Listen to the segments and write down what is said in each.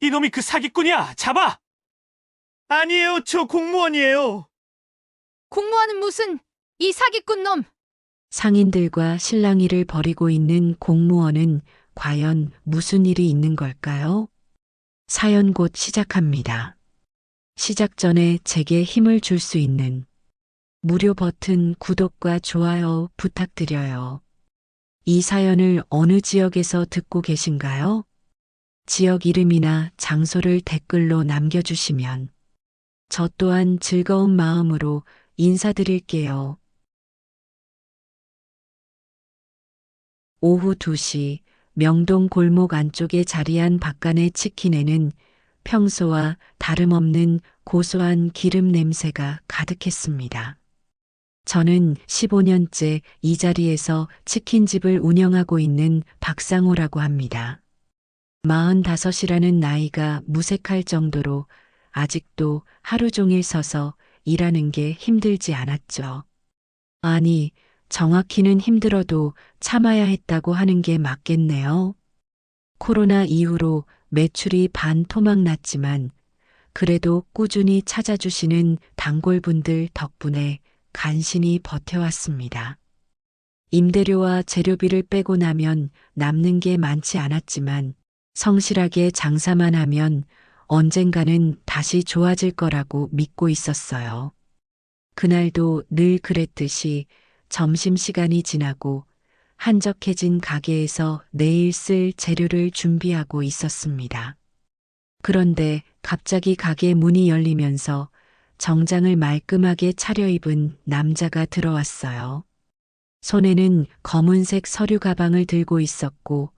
이놈이 그 사기꾼이야! 잡아! 아니에요, 저 공무원이에요. 공무원은 무슨 이 사기꾼 놈! 상인들과 실랑이를 벌이고 있는 공무원은 과연 무슨 일이 있는 걸까요? 사연 곧 시작합니다. 시작 전에 제게 힘을 줄 수 있는 무료 버튼 구독과 좋아요 부탁드려요. 이 사연을 어느 지역에서 듣고 계신가요? 지역 이름이나 장소를 댓글로 남겨주시면 저 또한 즐거운 마음으로 인사드릴게요. 오후 2시 명동 골목 안쪽에 자리한 박간의 치킨에는 평소와 다름없는 고소한 기름 냄새가 가득했습니다. 저는 15년째 이 자리에서 치킨집을 운영하고 있는 박상호라고 합니다. 45이라는 나이가 무색할 정도로 아직도 하루 종일 서서 일하는 게 힘들지 않았죠. 아니, 정확히는 힘들어도 참아야 했다고 하는 게 맞겠네요. 코로나 이후로 매출이 반토막 났지만 그래도 꾸준히 찾아주시는 단골분들 덕분에 간신히 버텨왔습니다. 임대료와 재료비를 빼고 나면 남는 게 많지 않았지만 성실하게 장사만 하면 언젠가는 다시 좋아질 거라고 믿고 있었어요. 그날도 늘 그랬듯이 점심시간이 지나고 한적해진 가게에서 내일 쓸 재료를 준비하고 있었습니다. 그런데 갑자기 가게 문이 열리면서 정장을 말끔하게 차려입은 남자가 들어왔어요. 손에는 검은색 서류 가방을 들고 있었고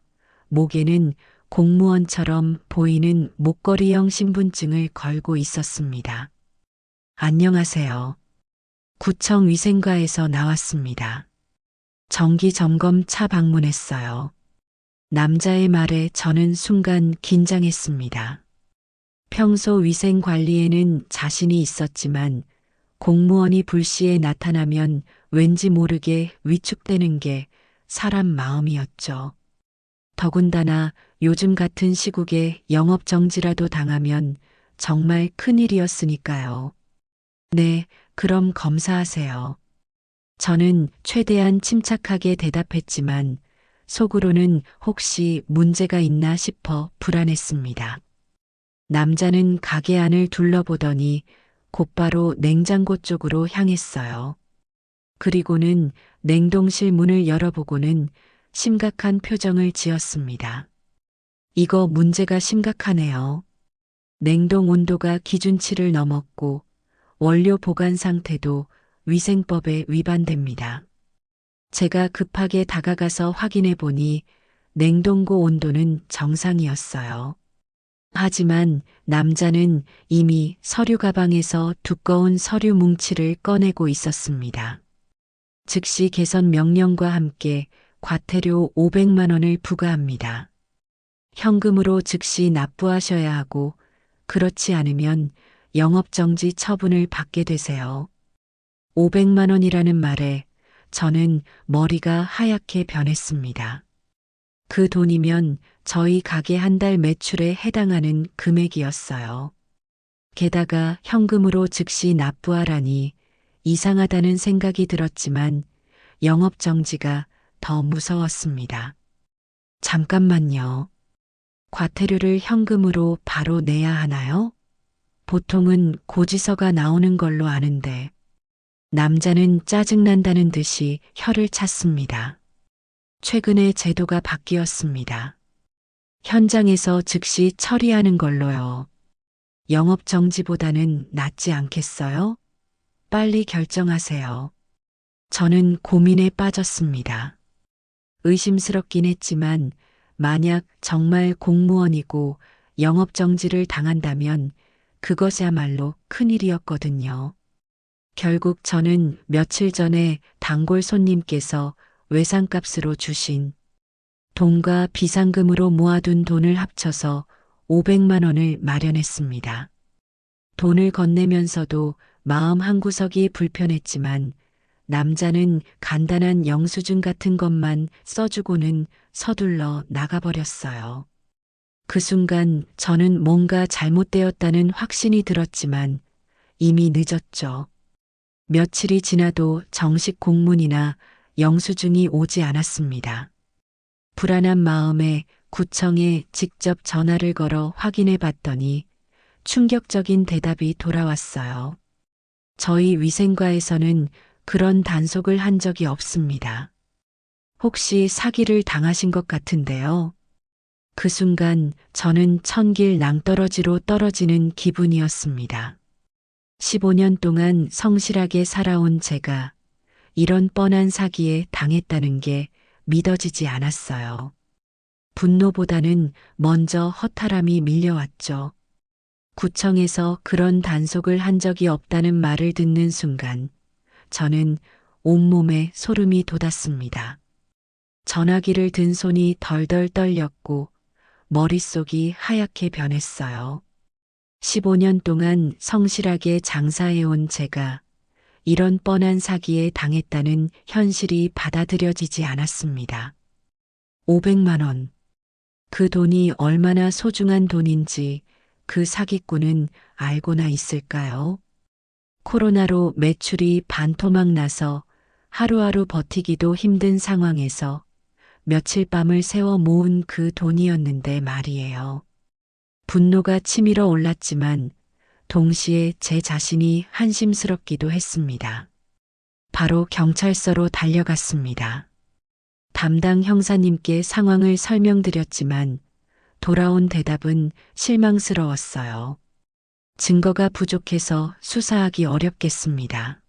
목에는 공무원처럼 보이는 목걸이형 신분증을 걸고 있었습니다. 안녕하세요. 구청 위생과에서 나왔습니다. 정기 점검 차 방문했어요. 남자의 말에 저는 순간 긴장했습니다. 평소 위생 관리에는 자신이 있었지만 공무원이 불시에 나타나면 왠지 모르게 위축되는 게 사람 마음이었죠. 더군다나 요즘 같은 시국에 영업정지라도 당하면 정말 큰일이었으니까요. 네, 그럼 검사하세요. 저는 최대한 침착하게 대답했지만 속으로는 혹시 문제가 있나 싶어 불안했습니다. 남자는 가게 안을 둘러보더니 곧바로 냉장고 쪽으로 향했어요. 그리고는 냉동실 문을 열어보고는 심각한 표정을 지었습니다. 이거 문제가 심각하네요. 냉동 온도가 기준치를 넘었고 원료 보관 상태도 위생법에 위반됩니다. 제가 급하게 다가가서 확인해 보니 냉동고 온도는 정상이었어요. 하지만 남자는 이미 서류 가방에서 두꺼운 서류 뭉치를 꺼내고 있었습니다. 즉시 개선 명령과 함께 과태료 500만 원을 부과합니다. 현금으로 즉시 납부하셔야 하고 그렇지 않으면 영업정지 처분을 받게 되세요. 500만 원이라는 말에 저는 머리가 하얗게 변했습니다. 그 돈이면 저희 가게 한 달 매출에 해당하는 금액이었어요. 게다가 현금으로 즉시 납부하라니 이상하다는 생각이 들었지만 영업정지가 더 무서웠습니다. 잠깐만요. 과태료를 현금으로 바로 내야 하나요? 보통은 고지서가 나오는 걸로 아는데 남자는 짜증난다는 듯이 혀를 찼습니다. 최근에 제도가 바뀌었습니다. 현장에서 즉시 처리하는 걸로요. 영업정지보다는 낫지 않겠어요? 빨리 결정하세요. 저는 고민에 빠졌습니다. 의심스럽긴 했지만 만약 정말 공무원이고 영업정지를 당한다면 그것이야말로 큰일이었거든요. 결국 저는 며칠 전에 단골 손님께서 외상값으로 주신 돈과 비상금으로 모아둔 돈을 합쳐서 500만 원을 마련했습니다. 돈을 건네면서도 마음 한구석이 불편했지만 남자는 간단한 영수증 같은 것만 써주고는 서둘러 나가버렸어요. 그 순간 저는 뭔가 잘못되었다는 확신이 들었지만 이미 늦었죠. 며칠이 지나도 정식 공문이나 영수증이 오지 않았습니다. 불안한 마음에 구청에 직접 전화를 걸어 확인해 봤더니 충격적인 대답이 돌아왔어요. 저희 위생과에서는 그런 단속을 한 적이 없습니다. 혹시 사기를 당하신 것 같은데요. 그 순간 저는 천길 낭떠러지로 떨어지는 기분이었습니다. 15년 동안 성실하게 살아온 제가 이런 뻔한 사기에 당했다는 게 믿어지지 않았어요. 분노보다는 먼저 허탈함이 밀려왔죠. 구청에서 그런 단속을 한 적이 없다는 말을 듣는 순간 저는 온몸에 소름이 돋았습니다. 전화기를 든 손이 덜덜 떨렸고 머릿속이 하얗게 변했어요. 15년 동안 성실하게 장사해온 제가 이런 뻔한 사기에 당했다는 현실이 받아들여지지 않았습니다. 500만 원. 그 돈이 얼마나 소중한 돈인지 그 사기꾼은 알고나 있을까요? 코로나로 매출이 반토막 나서 하루하루 버티기도 힘든 상황에서 며칠 밤을 새워 모은 그 돈이었는데 말이에요. 분노가 치밀어 올랐지만 동시에 제 자신이 한심스럽기도 했습니다. 바로 경찰서로 달려갔습니다. 담당 형사님께 상황을 설명드렸지만 돌아온 대답은 실망스러웠어요. 증거가 부족해서 수사하기 어렵겠습니다.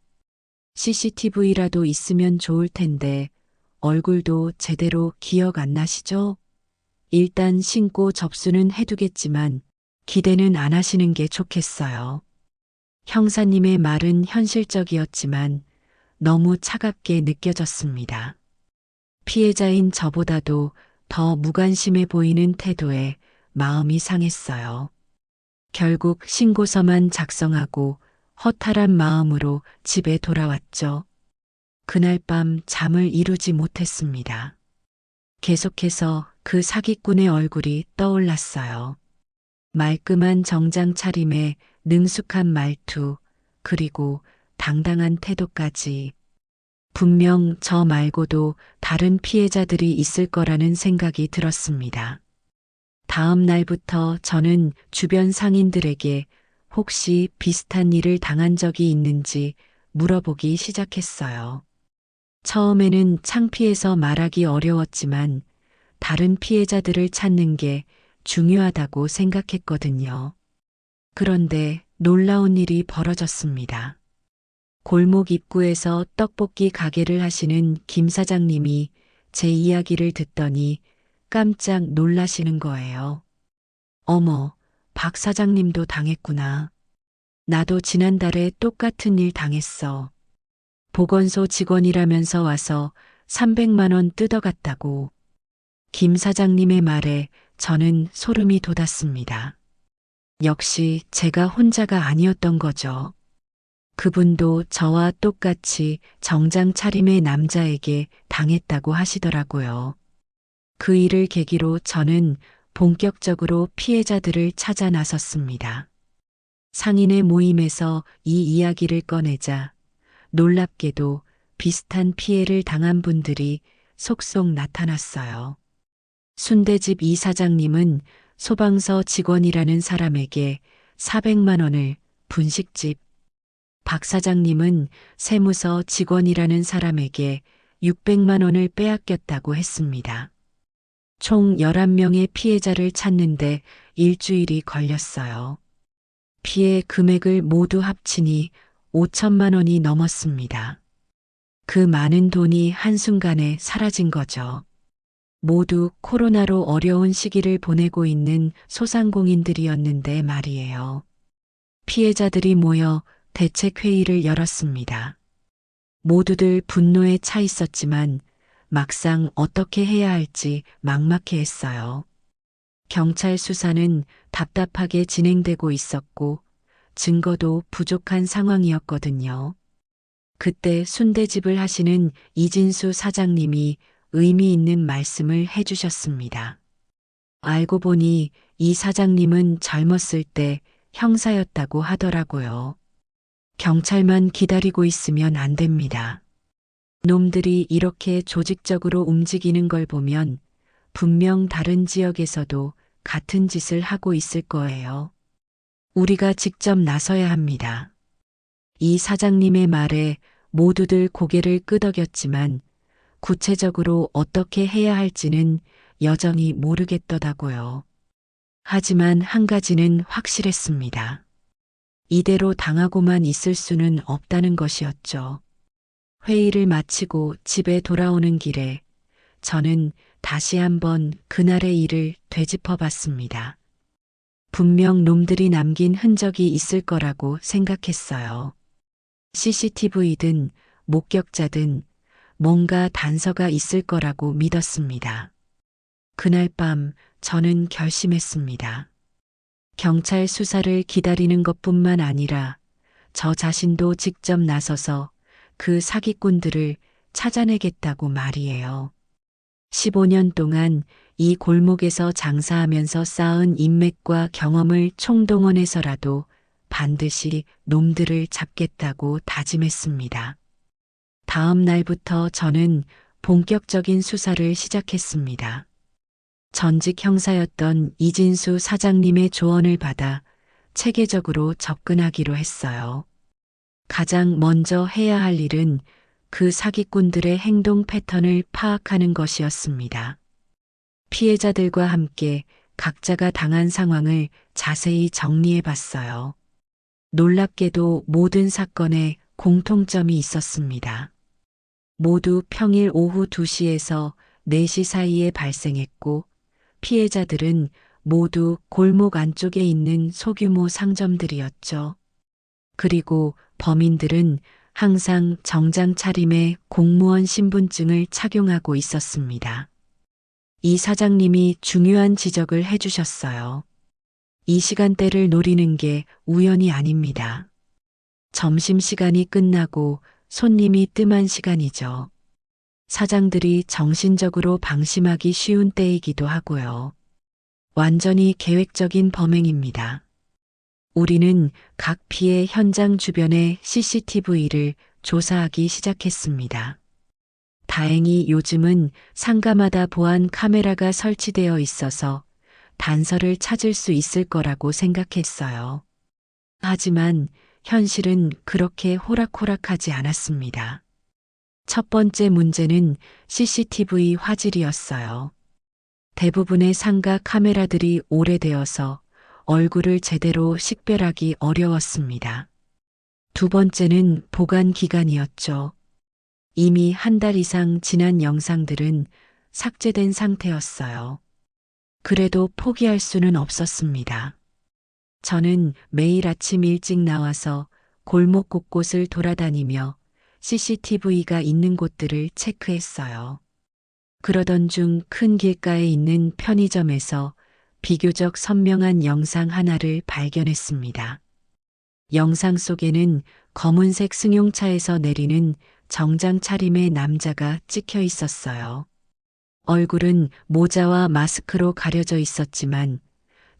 CCTV라도 있으면 좋을 텐데 얼굴도 제대로 기억 안 나시죠? 일단 신고 접수는 해두겠지만 기대는 안 하시는 게 좋겠어요. 형사님의 말은 현실적이었지만 너무 차갑게 느껴졌습니다. 피해자인 저보다도 더 무관심해 보이는 태도에 마음이 상했어요. 결국 신고서만 작성하고 허탈한 마음으로 집에 돌아왔죠. 그날 밤 잠을 이루지 못했습니다. 계속해서 그 사기꾼의 얼굴이 떠올랐어요. 말끔한 정장 차림에 능숙한 말투, 그리고 당당한 태도까지. 분명 저 말고도 다른 피해자들이 있을 거라는 생각이 들었습니다. 다음 날부터 저는 주변 상인들에게 혹시 비슷한 일을 당한 적이 있는지 물어보기 시작했어요. 처음에는 창피해서 말하기 어려웠지만 다른 피해자들을 찾는 게 중요하다고 생각했거든요. 그런데 놀라운 일이 벌어졌습니다. 골목 입구에서 떡볶이 가게를 하시는 김 사장님이 제 이야기를 듣더니 깜짝 놀라시는 거예요. 어머, 박 사장님도 당했구나. 나도 지난달에 똑같은 일 당했어. 보건소 직원이라면서 와서 300만 원 뜯어갔다고. 김 사장님의 말에 저는 소름이 돋았습니다. 역시 제가 혼자가 아니었던 거죠. 그분도 저와 똑같이 정장 차림의 남자에게 당했다고 하시더라고요. 그 일을 계기로 저는 본격적으로 피해자들을 찾아 나섰습니다. 상인의 모임에서 이 이야기를 꺼내자 놀랍게도 비슷한 피해를 당한 분들이 속속 나타났어요. 순대집 이 사장님은 소방서 직원이라는 사람에게 400만 원을, 분식집 박 사장님은 세무서 직원이라는 사람에게 600만 원을 빼앗겼다고 했습니다. 총 11명의 피해자를 찾는데 일주일이 걸렸어요. 피해 금액을 모두 합치니 5천만 원이 넘었습니다. 그 많은 돈이 한순간에 사라진 거죠. 모두 코로나로 어려운 시기를 보내고 있는 소상공인들이었는데 말이에요. 피해자들이 모여 대책회의를 열었습니다. 모두들 분노에 차 있었지만 막상 어떻게 해야 할지 막막해 했어요. 경찰 수사는 답답하게 진행되고 있었고 증거도 부족한 상황이었거든요. 그때 순대집을 하시는 이진수 사장님이 의미 있는 말씀을 해주셨습니다. 알고 보니 이 사장님은 젊었을 때 형사였다고 하더라고요. 경찰만 기다리고 있으면 안 됩니다. 놈들이 이렇게 조직적으로 움직이는 걸 보면 분명 다른 지역에서도 같은 짓을 하고 있을 거예요. 우리가 직접 나서야 합니다. 이 사장님의 말에 모두들 고개를 끄덕였지만 구체적으로 어떻게 해야 할지는 여전히 모르겠더라고요. 하지만 한 가지는 확실했습니다. 이대로 당하고만 있을 수는 없다는 것이었죠. 회의를 마치고 집에 돌아오는 길에 저는 다시 한번 그날의 일을 되짚어 봤습니다. 분명 놈들이 남긴 흔적이 있을 거라고 생각했어요. CCTV든 목격자든 뭔가 단서가 있을 거라고 믿었습니다. 그날 밤 저는 결심했습니다. 경찰 수사를 기다리는 것뿐만 아니라 저 자신도 직접 나서서 그 사기꾼들을 찾아내겠다고 말이에요. 15년 동안 이 골목에서 장사하면서 쌓은 인맥과 경험을 총동원해서라도 반드시 놈들을 잡겠다고 다짐했습니다. 다음 날부터 저는 본격적인 수사를 시작했습니다. 전직 형사였던 이진수 사장님의 조언을 받아 체계적으로 접근하기로 했어요. 가장 먼저 해야 할 일은 그 사기꾼들의 행동 패턴을 파악하는 것이었습니다. 피해자들과 함께 각자가 당한 상황을 자세히 정리해 봤어요. 놀랍게도 모든 사건에 공통점이 있었습니다. 모두 평일 오후 2시에서 4시 사이에 발생했고 피해자들은 모두 골목 안쪽에 있는 소규모 상점들이었죠. 그리고 범인들은 항상 정장 차림의 공무원 신분증을 착용하고 있었습니다. 이 사장님이 중요한 지적을 해주셨어요. 이 시간대를 노리는 게 우연이 아닙니다. 점심시간이 끝나고 손님이 뜸한 시간이죠. 사장들이 정신적으로 방심하기 쉬운 때이기도 하고요. 완전히 계획적인 범행입니다. 우리는 각 피해 현장 주변의 CCTV를 조사하기 시작했습니다. 다행히 요즘은 상가마다 보안 카메라가 설치되어 있어서 단서를 찾을 수 있을 거라고 생각했어요. 하지만 현실은 그렇게 호락호락하지 않았습니다. 첫 번째 문제는 CCTV 화질이었어요. 대부분의 상가 카메라들이 오래되어서 얼굴을 제대로 식별하기 어려웠습니다. 두 번째는 보관 기간이었죠. 이미 한 달 이상 지난 영상들은 삭제된 상태였어요. 그래도 포기할 수는 없었습니다. 저는 매일 아침 일찍 나와서 골목 곳곳을 돌아다니며 CCTV가 있는 곳들을 체크했어요. 그러던 중 큰 길가에 있는 편의점에서 비교적 선명한 영상 하나를 발견했습니다. 영상 속에는 검은색 승용차에서 내리는 정장 차림의 남자가 찍혀 있었어요. 얼굴은 모자와 마스크로 가려져 있었지만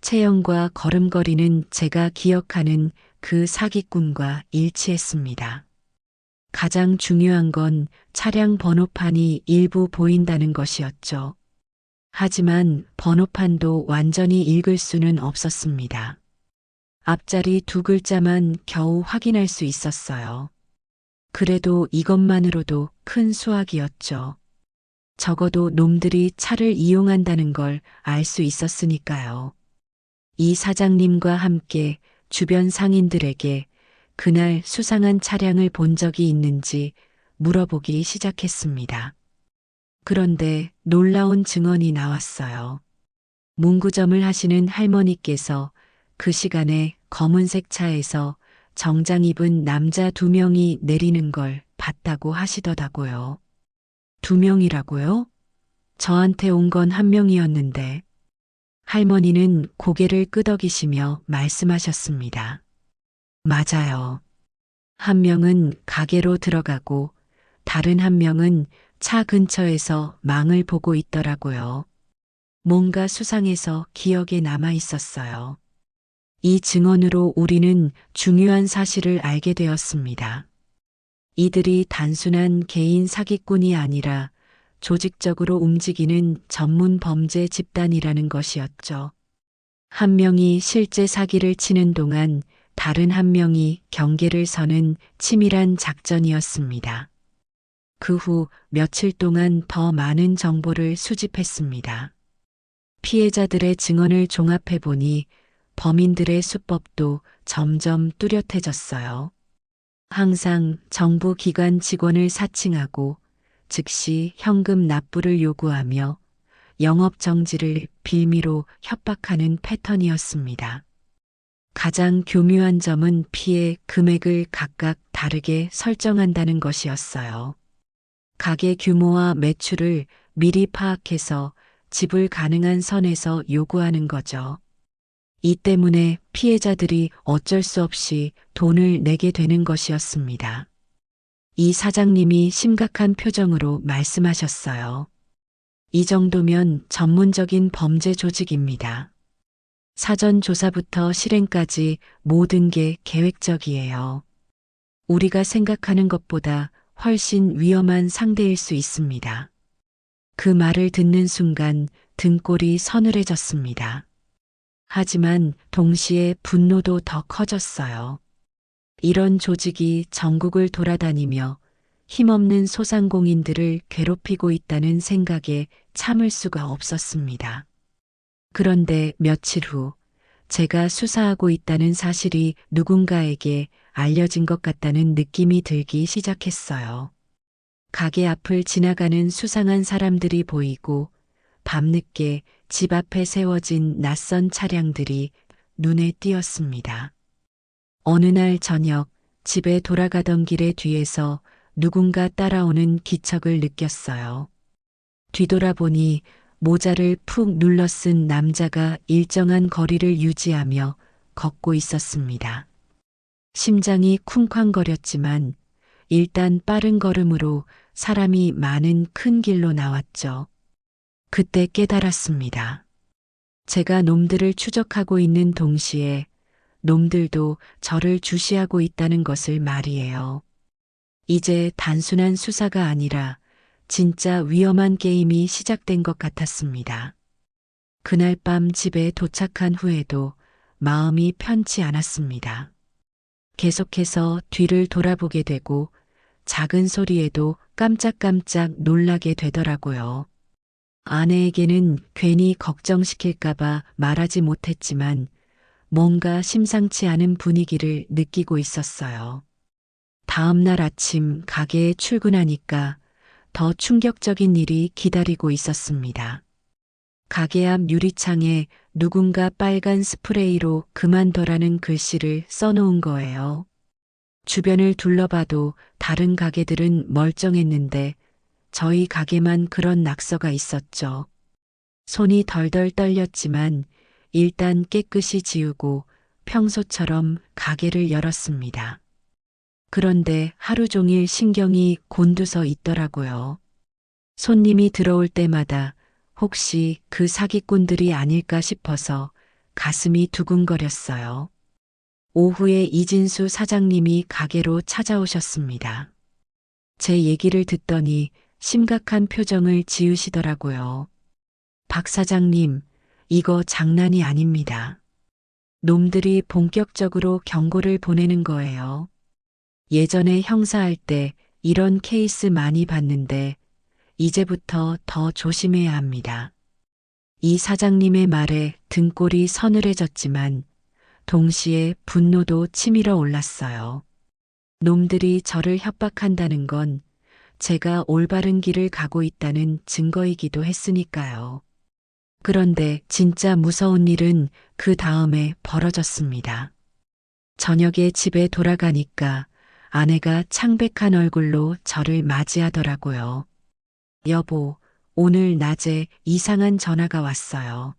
체형과 걸음걸이는 제가 기억하는 그 사기꾼과 일치했습니다. 가장 중요한 건 차량 번호판이 일부 보인다는 것이었죠. 하지만 번호판도 완전히 읽을 수는 없었습니다. 앞자리 2글자만 겨우 확인할 수 있었어요. 그래도 이것만으로도 큰 수확이었죠. 적어도 놈들이 차를 이용한다는 걸 알 수 있었으니까요. 이 사장님과 함께 주변 상인들에게 그날 수상한 차량을 본 적이 있는지 물어보기 시작했습니다. 그런데 놀라운 증언이 나왔어요. 문구점을 하시는 할머니께서 그 시간에 검은색 차에서 정장 입은 남자 2명이 내리는 걸 봤다고 하시더라고요. 2명이라고요? 저한테 온 건 1명이었는데. 할머니는 고개를 끄덕이시며 말씀하셨습니다. 맞아요. 1명은 가게로 들어가고 다른 1명은 차 근처에서 망을 보고 있더라고요. 뭔가 수상해서 기억에 남아 있었어요. 이 증언으로 우리는 중요한 사실을 알게 되었습니다. 이들이 단순한 개인 사기꾼이 아니라 조직적으로 움직이는 전문 범죄 집단이라는 것이었죠. 한 명이 실제 사기를 치는 동안 다른 한 명이 경계를 서는 치밀한 작전이었습니다. 그 후 며칠 동안 더 많은 정보를 수집했습니다. 피해자들의 증언을 종합해 보니 범인들의 수법도 점점 뚜렷해졌어요. 항상 정부 기관 직원을 사칭하고 즉시 현금 납부를 요구하며 영업 정지를 빌미로 협박하는 패턴이었습니다. 가장 교묘한 점은 피해 금액을 각각 다르게 설정한다는 것이었어요. 가게 규모와 매출을 미리 파악해서 지불 가능한 선에서 요구하는 거죠. 이 때문에 피해자들이 어쩔 수 없이 돈을 내게 되는 것이었습니다. 이 사장님이 심각한 표정으로 말씀하셨어요. 이 정도면 전문적인 범죄 조직입니다. 사전 조사부터 실행까지 모든 게 계획적이에요. 우리가 생각하는 것보다 훨씬 위험한 상대일 수 있습니다. 그 말을 듣는 순간 등골이 서늘해졌습니다. 하지만 동시에 분노도 더 커졌어요. 이런 조직이 전국을 돌아다니며 힘없는 소상공인들을 괴롭히고 있다는 생각에 참을 수가 없었습니다. 그런데 며칠 후 제가 수사하고 있다는 사실이 누군가에게 알려진 것 같다는 느낌이 들기 시작했어요. 가게 앞을 지나가는 수상한 사람들이 보이고 밤늦게 집 앞에 세워진 낯선 차량들이 눈에 띄었습니다. 어느 날 저녁 집에 돌아가던 길의 뒤에서 누군가 따라오는 기척을 느꼈어요. 뒤돌아보니 모자를 푹 눌러 쓴 남자가 일정한 거리를 유지하며 걷고 있었습니다. 심장이 쿵쾅거렸지만 일단 빠른 걸음으로 사람이 많은 큰 길로 나왔죠. 그때 깨달았습니다. 제가 놈들을 추적하고 있는 동시에 놈들도 저를 주시하고 있다는 것을 말이에요. 이제 단순한 수사가 아니라 진짜 위험한 게임이 시작된 것 같았습니다. 그날 밤 집에 도착한 후에도 마음이 편치 않았습니다. 계속해서 뒤를 돌아보게 되고 작은 소리에도 깜짝깜짝 놀라게 되더라고요. 아내에게는 괜히 걱정시킬까봐 말하지 못했지만 뭔가 심상치 않은 분위기를 느끼고 있었어요. 다음 날 아침 가게에 출근하니까 더 충격적인 일이 기다리고 있었습니다. 가게 앞 유리창에 누군가 빨간 스프레이로 그만둬라는 글씨를 써놓은 거예요. 주변을 둘러봐도 다른 가게들은 멀쩡했는데 저희 가게만 그런 낙서가 있었죠. 손이 덜덜 떨렸지만 일단 깨끗이 지우고 평소처럼 가게를 열었습니다. 그런데 하루 종일 신경이 곤두서 있더라고요. 손님이 들어올 때마다 혹시 그 사기꾼들이 아닐까 싶어서 가슴이 두근거렸어요. 오후에 이진수 사장님이 가게로 찾아오셨습니다. 제 얘기를 듣더니 심각한 표정을 지으시더라고요. 박 사장님, 이거 장난이 아닙니다. 놈들이 본격적으로 경고를 보내는 거예요. 예전에 형사할 때 이런 케이스 많이 봤는데 이제부터 더 조심해야 합니다. 이 사장님의 말에 등골이 서늘해졌지만 동시에 분노도 치밀어 올랐어요. 놈들이 저를 협박한다는 건 제가 올바른 길을 가고 있다는 증거이기도 했으니까요. 그런데 진짜 무서운 일은 그 다음에 벌어졌습니다. 저녁에 집에 돌아가니까 아내가 창백한 얼굴로 저를 맞이하더라고요. 여보, 오늘 낮에 이상한 전화가 왔어요.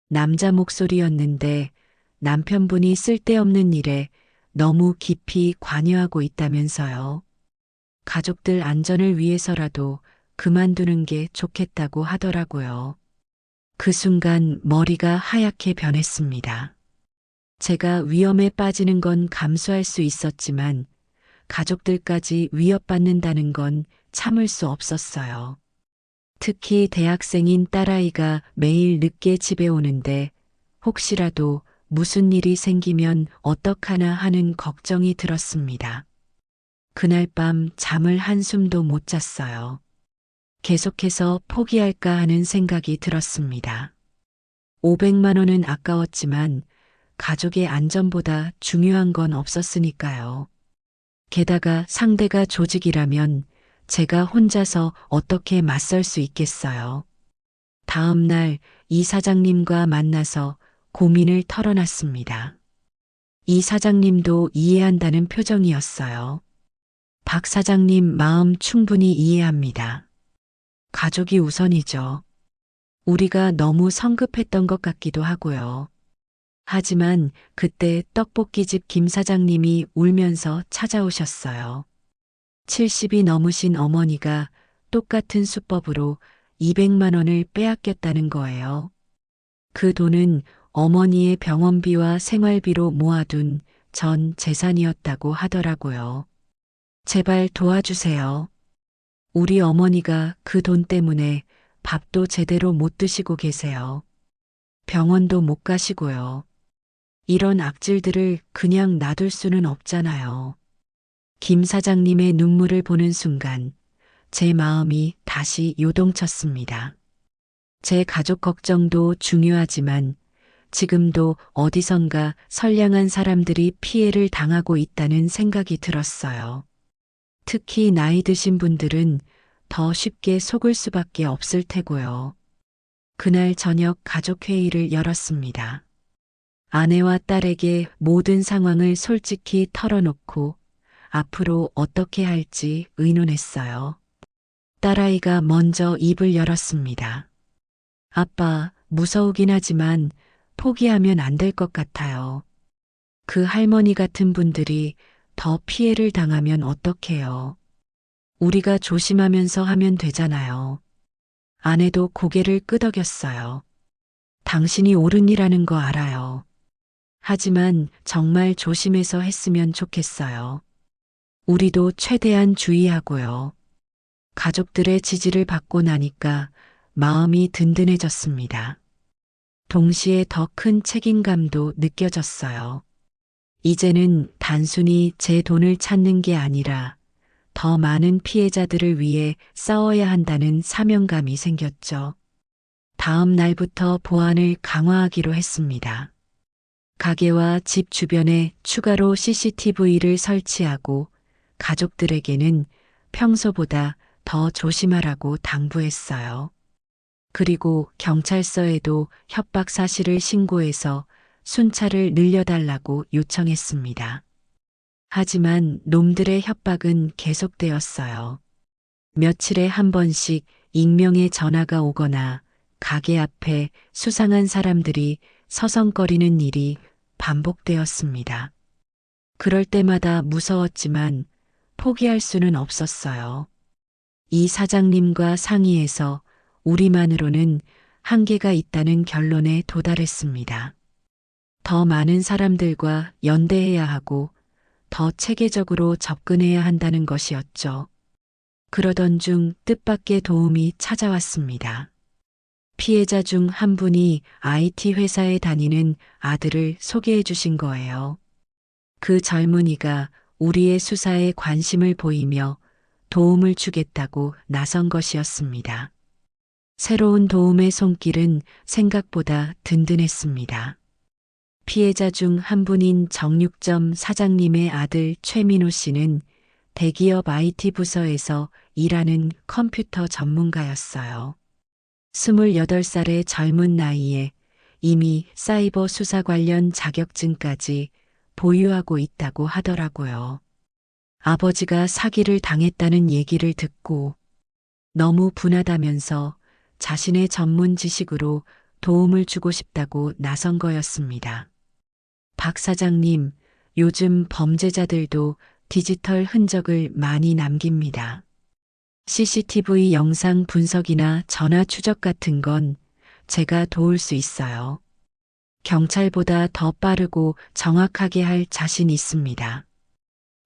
남자 목소리였는데 남편분이 쓸데없는 일에 너무 깊이 관여하고 있다면서요. 가족들 안전을 위해서라도 그만두는 게 좋겠다고 하더라고요. 그 순간 머리가 하얗게 변했습니다. 제가 위험에 빠지는 건 감수할 수 있었지만 가족들까지 위협받는다는 건 참을 수 없었어요. 특히 대학생인 딸아이가 매일 늦게 집에 오는데 혹시라도 무슨 일이 생기면 어떡하나 하는 걱정이 들었습니다. 그날 밤 잠을 한숨도 못 잤어요. 계속해서 포기할까 하는 생각이 들었습니다. 500만 원은 아까웠지만 가족의 안전보다 중요한 건 없었으니까요. 게다가 상대가 조직이라면 제가 혼자서 어떻게 맞설 수 있겠어요. 다음 날 이 사장님과 만나서 고민을 털어놨습니다. 이 사장님도 이해한다는 표정이었어요. 박 사장님 마음 충분히 이해합니다. 가족이 우선이죠. 우리가 너무 성급했던 것 같기도 하고요. 하지만 그때 떡볶이집 김 사장님이 울면서 찾아오셨어요. 70이 넘으신 어머니가 똑같은 수법으로 200만 원을 빼앗겼다는 거예요. 그 돈은 어머니의 병원비와 생활비로 모아둔 전 재산이었다고 하더라고요. 제발 도와주세요. 우리 어머니가 그 돈 때문에 밥도 제대로 못 드시고 계세요. 병원도 못 가시고요. 이런 악질들을 그냥 놔둘 수는 없잖아요. 김 사장님의 눈물을 보는 순간 제 마음이 다시 요동쳤습니다. 제 가족 걱정도 중요하지만 지금도 어디선가 선량한 사람들이 피해를 당하고 있다는 생각이 들었어요. 특히 나이 드신 분들은 더 쉽게 속을 수밖에 없을 테고요. 그날 저녁 가족회의를 열었습니다. 아내와 딸에게 모든 상황을 솔직히 털어놓고 앞으로 어떻게 할지 의논했어요. 딸아이가 먼저 입을 열었습니다. 아빠, 무서우긴 하지만 포기하면 안 될 것 같아요. 그 할머니 같은 분들이 더 피해를 당하면 어떡해요. 우리가 조심하면서 하면 되잖아요. 아내도 고개를 끄덕였어요. 당신이 옳은 일하는 거 알아요. 하지만 정말 조심해서 했으면 좋겠어요. 우리도 최대한 주의하고요. 가족들의 지지를 받고 나니까 마음이 든든해졌습니다. 동시에 더 큰 책임감도 느껴졌어요. 이제는 단순히 제 돈을 찾는 게 아니라 더 많은 피해자들을 위해 싸워야 한다는 사명감이 생겼죠. 다음 날부터 보안을 강화하기로 했습니다. 가게와 집 주변에 추가로 CCTV를 설치하고 가족들에게는 평소보다 더 조심하라고 당부했어요. 그리고 경찰서에도 협박 사실을 신고해서 순찰을 늘려달라고 요청했습니다. 하지만 놈들의 협박은 계속되었어요. 며칠에 한 번씩 익명의 전화가 오거나 가게 앞에 수상한 사람들이 서성거리는 일이 반복되었습니다. 그럴 때마다 무서웠지만 포기할 수는 없었어요. 이 사장님과 상의해서 우리만으로는 한계가 있다는 결론에 도달했습니다. 더 많은 사람들과 연대해야 하고 더 체계적으로 접근해야 한다는 것이었죠. 그러던 중 뜻밖의 도움이 찾아왔습니다. 피해자 중 한 분이 IT 회사에 다니는 아들을 소개해 주신 거예요. 그 젊은이가 우리의 수사에 관심을 보이며 도움을 주겠다고 나선 것이었습니다. 새로운 도움의 손길은 생각보다 든든했습니다. 피해자 중 한 분인 정육점 사장님의 아들 최민호 씨는 대기업 IT 부서에서 일하는 컴퓨터 전문가였어요. 28살의 젊은 나이에 이미 사이버 수사 관련 자격증까지 보유하고 있다고 하더라고요. 아버지가 사기를 당했다는 얘기를 듣고 너무 분하다면서 자신의 전문 지식으로 도움을 주고 싶다고 나선 거였습니다. 박 사장님, 요즘 범죄자들도 디지털 흔적을 많이 남깁니다. CCTV 영상 분석이나 전화 추적 같은 건 제가 도울 수 있어요. 경찰보다 더 빠르고 정확하게 할 자신 있습니다.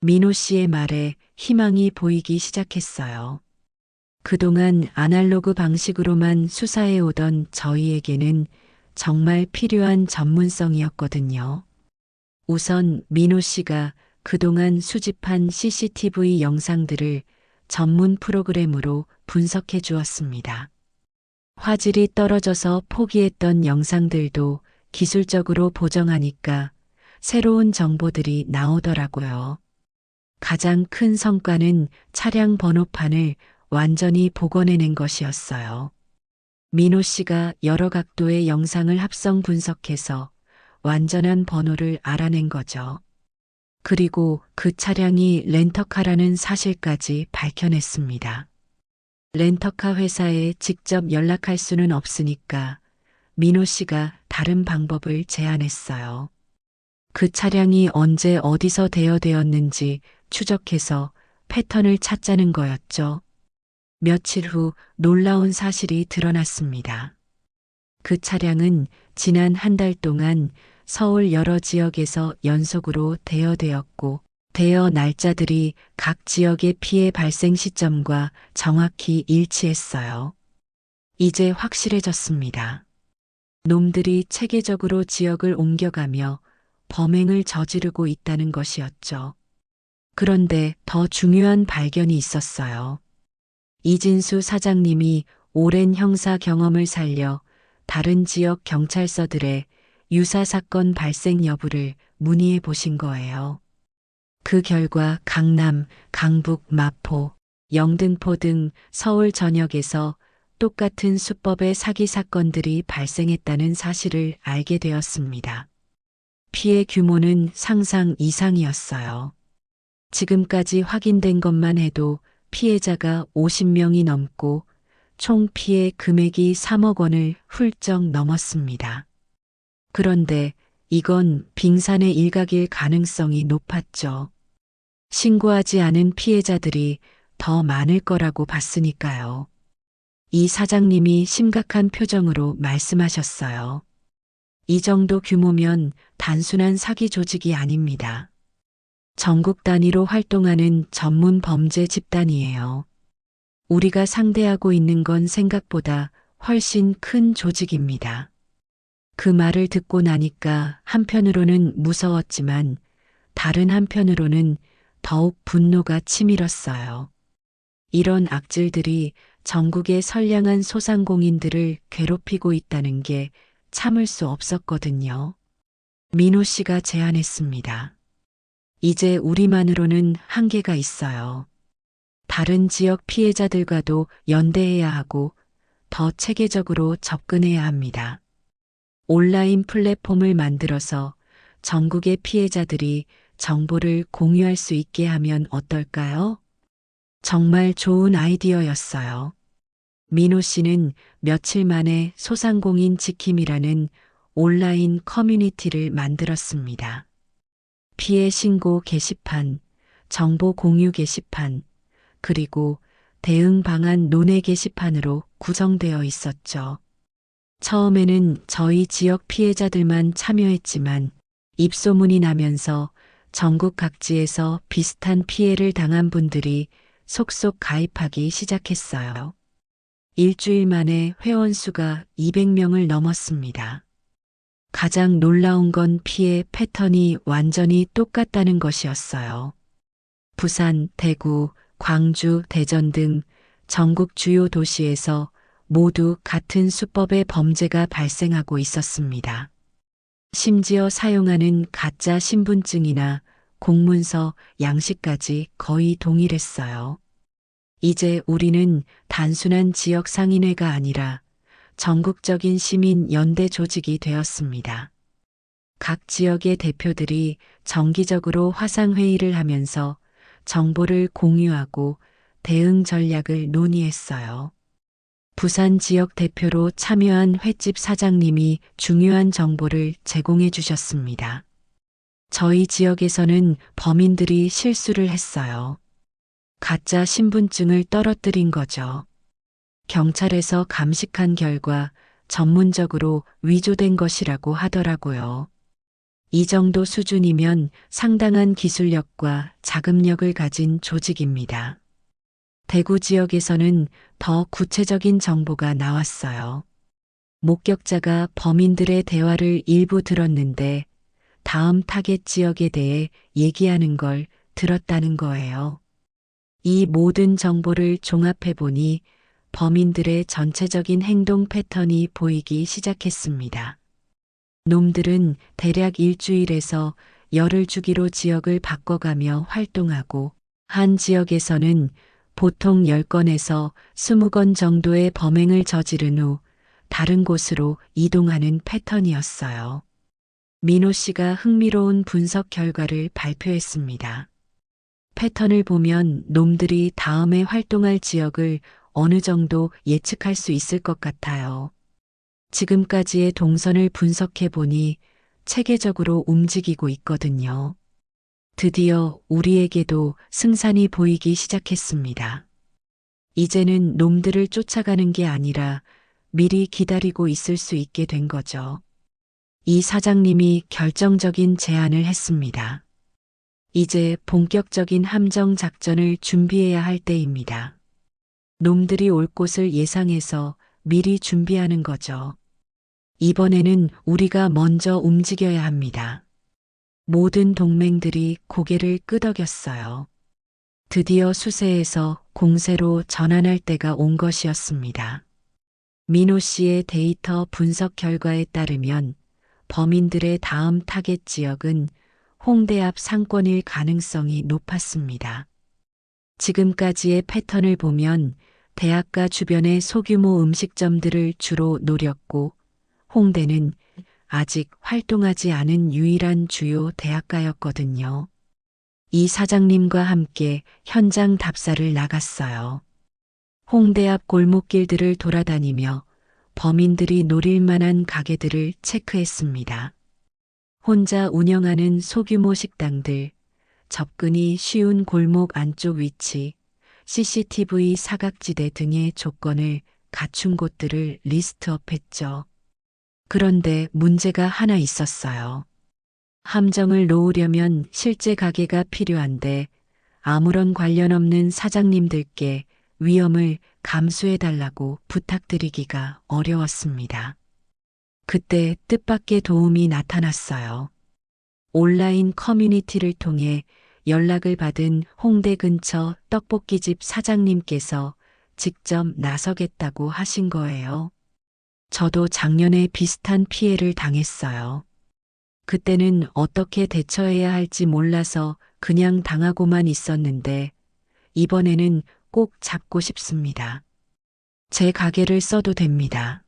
민호 씨의 말에 희망이 보이기 시작했어요. 그동안 아날로그 방식으로만 수사해 오던 저희에게는 정말 필요한 전문성이었거든요. 우선 민호 씨가 그동안 수집한 CCTV 영상들을 전문 프로그램으로 분석해 주었습니다. 화질이 떨어져서 포기했던 영상들도 기술적으로 보정하니까 새로운 정보들이 나오더라고요. 가장 큰 성과는 차량 번호판을 완전히 복원해낸 것이었어요. 민호 씨가 여러 각도의 영상을 합성 분석해서 완전한 번호를 알아낸 거죠. 그리고 그 차량이 렌터카라는 사실까지 밝혀냈습니다. 렌터카 회사에 직접 연락할 수는 없으니까 민호 씨가 다른 방법을 제안했어요. 그 차량이 언제 어디서 대여되었는지 추적해서 패턴을 찾자는 거였죠. 며칠 후 놀라운 사실이 드러났습니다. 그 차량은 지난 한 달 동안 서울 여러 지역에서 연속으로 대여되었고, 대여 날짜들이 각 지역의 피해 발생 시점과 정확히 일치했어요. 이제 확실해졌습니다. 놈들이 체계적으로 지역을 옮겨가며 범행을 저지르고 있다는 것이었죠. 그런데 더 중요한 발견이 있었어요. 이진수 사장님이 오랜 형사 경험을 살려 다른 지역 경찰서들의 유사 사건 발생 여부를 문의해 보신 거예요. 그 결과 강남, 강북, 마포, 영등포 등 서울 전역에서 똑같은 수법의 사기 사건들이 발생했다는 사실을 알게 되었습니다. 피해 규모는 상상 이상이었어요. 지금까지 확인된 것만 해도 피해자가 50명이 넘고 총 피해 금액이 3억 원을 훌쩍 넘었습니다. 그런데 이건 빙산의 일각일 가능성이 높았죠. 신고하지 않은 피해자들이 더 많을 거라고 봤으니까요. 이 사장님이 심각한 표정으로 말씀하셨어요. 이 정도 규모면 단순한 사기 조직이 아닙니다. 전국 단위로 활동하는 전문 범죄 집단이에요. 우리가 상대하고 있는 건 생각보다 훨씬 큰 조직입니다. 그 말을 듣고 나니까 한편으로는 무서웠지만 다른 한편으로는 더욱 분노가 치밀었어요. 이런 악질들이 전국의 선량한 소상공인들을 괴롭히고 있다는 게 참을 수 없었거든요. 민호 씨가 제안했습니다. 이제 우리만으로는 한계가 있어요. 다른 지역 피해자들과도 연대해야 하고 더 체계적으로 접근해야 합니다. 온라인 플랫폼을 만들어서 전국의 피해자들이 정보를 공유할 수 있게 하면 어떨까요? 정말 좋은 아이디어였어요. 민호 씨는 며칠 만에 소상공인 지킴이라는 온라인 커뮤니티를 만들었습니다. 피해 신고 게시판, 정보 공유 게시판, 그리고 대응 방안 논의 게시판으로 구성되어 있었죠. 처음에는 저희 지역 피해자들만 참여했지만 입소문이 나면서 전국 각지에서 비슷한 피해를 당한 분들이 속속 가입하기 시작했어요. 일주일 만에 회원수가 200명을 넘었습니다. 가장 놀라운 건 피해 패턴이 완전히 똑같다는 것이었어요. 부산, 대구, 광주, 대전 등 전국 주요 도시에서 모두 같은 수법의 범죄가 발생하고 있었습니다. 심지어 사용하는 가짜 신분증이나 공문서 양식까지 거의 동일했어요. 이제 우리는 단순한 지역 상인회가 아니라 전국적인 시민 연대 조직이 되었습니다. 각 지역의 대표들이 정기적으로 화상회의를 하면서 정보를 공유하고 대응 전략을 논의했어요. 부산 지역 대표로 참여한 횟집 사장님이 중요한 정보를 제공해 주셨습니다. 저희 지역에서는 범인들이 실수를 했어요. 가짜 신분증을 떨어뜨린 거죠. 경찰에서 감식한 결과 전문적으로 위조된 것이라고 하더라고요. 이 정도 수준이면 상당한 기술력과 자금력을 가진 조직입니다. 대구 지역에서는 더 구체적인 정보가 나왔어요. 목격자가 범인들의 대화를 일부 들었는데 다음 타겟 지역에 대해 얘기하는 걸 들었다는 거예요. 이 모든 정보를 종합해 보니 범인들의 전체적인 행동 패턴이 보이기 시작했습니다. 놈들은 대략 일주일에서 열흘 주기로 지역을 바꿔가며 활동하고 한 지역에서는 보통 10건에서 20건 정도의 범행을 저지른 후 다른 곳으로 이동하는 패턴이었어요. 민호 씨가 흥미로운 분석 결과를 발표했습니다. 패턴을 보면 놈들이 다음에 활동할 지역을 어느 정도 예측할 수 있을 것 같아요. 지금까지의 동선을 분석해 보니 체계적으로 움직이고 있거든요. 드디어 우리에게도 승산이 보이기 시작했습니다. 이제는 놈들을 쫓아가는 게 아니라 미리 기다리고 있을 수 있게 된 거죠. 이 사장님이 결정적인 제안을 했습니다. 이제 본격적인 함정 작전을 준비해야 할 때입니다. 놈들이 올 곳을 예상해서 미리 준비하는 거죠. 이번에는 우리가 먼저 움직여야 합니다. 모든 동맹들이 고개를 끄덕였어요. 드디어 수세에서 공세로 전환할 때가 온 것이었습니다. 민호 씨의 데이터 분석 결과에 따르면 범인들의 다음 타겟 지역은 홍대 앞 상권일 가능성이 높았습니다. 지금까지의 패턴을 보면 대학가 주변의 소규모 음식점들을 주로 노렸고 홍대는 아직 활동하지 않은 유일한 주요 대학가였거든요. 이 사장님과 함께 현장 답사를 나갔어요. 홍대 앞 골목길들을 돌아다니며 범인들이 노릴 만한 가게들을 체크했습니다. 혼자 운영하는 소규모 식당들, 접근이 쉬운 골목 안쪽 위치, CCTV 사각지대 등의 조건을 갖춘 곳들을 리스트업했죠. 그런데 문제가 하나 있었어요. 함정을 놓으려면 실제 가게가 필요한데 아무런 관련 없는 사장님들께 위험을 감수해달라고 부탁드리기가 어려웠습니다. 그때 뜻밖의 도움이 나타났어요. 온라인 커뮤니티를 통해 연락을 받은 홍대 근처 떡볶이집 사장님께서 직접 나서겠다고 하신 거예요. 저도 작년에 비슷한 피해를 당했어요. 그때는 어떻게 대처해야 할지 몰라서 그냥 당하고만 있었는데 이번에는 꼭 잡고 싶습니다. 제 가게를 써도 됩니다.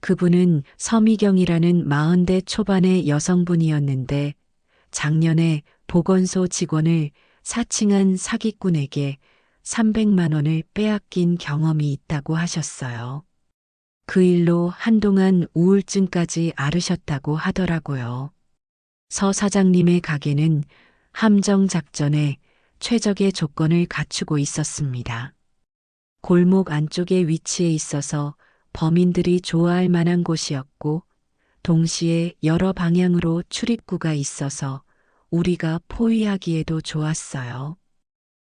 그분은 서미경이라는 40대 초반의 여성분이었는데 작년에 보건소 직원을 사칭한 사기꾼에게 300만 원을 빼앗긴 경험이 있다고 하셨어요. 그 일로 한동안 우울증까지 앓으셨다고 하더라고요. 서 사장님의 가게는 함정 작전에 최적의 조건을 갖추고 있었습니다. 골목 안쪽에 위치해 있어서 범인들이 좋아할 만한 곳이었고 동시에 여러 방향으로 출입구가 있어서 우리가 포위하기에도 좋았어요.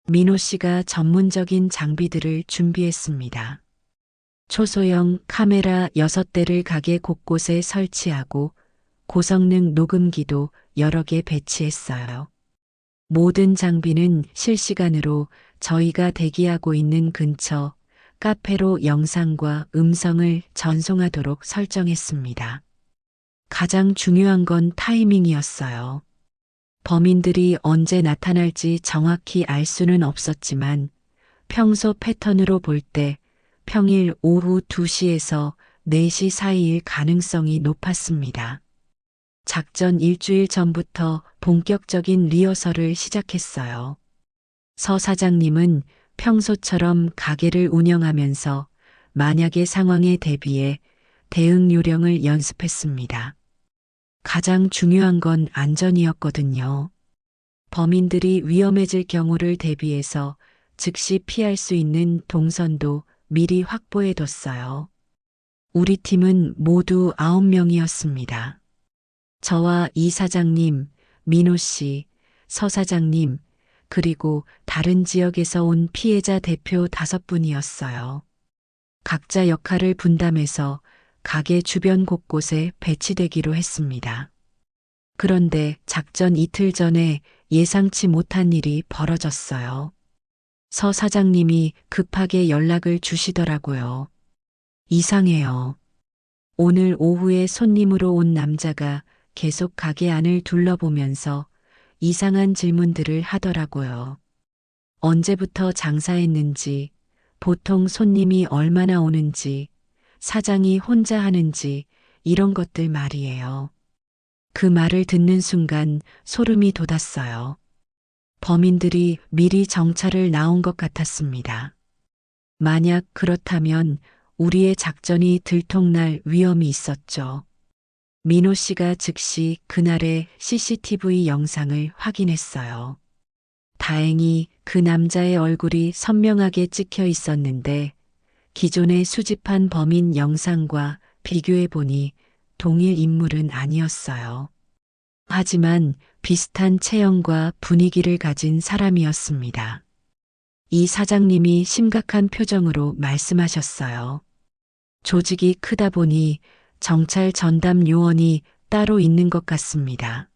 민호 씨가 전문적인 장비들을 준비했습니다. 초소형 카메라 6대를 가게 곳곳에 설치하고 고성능 녹음기도 여러 개 배치했어요. 모든 장비는 실시간으로 저희가 대기하고 있는 근처 카페로 영상과 음성을 전송하도록 설정했습니다. 가장 중요한 건 타이밍이었어요. 범인들이 언제 나타날지 정확히 알 수는 없었지만 평소 패턴으로 볼 때 평일 오후 2시에서 4시 사이일 가능성이 높았습니다. 작전 일주일 전부터 본격적인 리허설을 시작했어요. 서 사장님은 평소처럼 가게를 운영하면서 만약의 상황에 대비해 대응 요령을 연습했습니다. 가장 중요한 건 안전이었거든요. 범인들이 위험해질 경우를 대비해서 즉시 피할 수 있는 동선도 미리 확보해뒀어요. 우리 팀은 모두 9명이었습니다. 저와 이 사장님, 민호 씨, 서 사장님, 그리고 다른 지역에서 온 피해자 대표 5분이었어요. 각자 역할을 분담해서 가게 주변 곳곳에 배치되기로 했습니다. 그런데 작전 이틀 전에 예상치 못한 일이 벌어졌어요. 서 사장님이 급하게 연락을 주시더라고요. 이상해요. 오늘 오후에 손님으로 온 남자가 계속 가게 안을 둘러보면서 이상한 질문들을 하더라고요. 언제부터 장사했는지, 보통 손님이 얼마나 오는지, 사장이 혼자 하는지, 이런 것들 말이에요. 그 말을 듣는 순간 소름이 돋았어요. 범인들이 미리 정찰을 나온 것 같았습니다. 만약 그렇다면 우리의 작전이 들통날 위험이 있었죠. 민호 씨가 즉시 그날의 CCTV 영상을 확인했어요. 다행히 그 남자의 얼굴이 선명하게 찍혀 있었는데 기존에 수집한 범인 영상과 비교해 보니 동일 인물은 아니었어요. 하지만 비슷한 체형과 분위기를 가진 사람이었습니다. 이 사장님이 심각한 표정으로 말씀하셨어요. 조직이 크다 보니 정찰 전담 요원이 따로 있는 것 같습니다.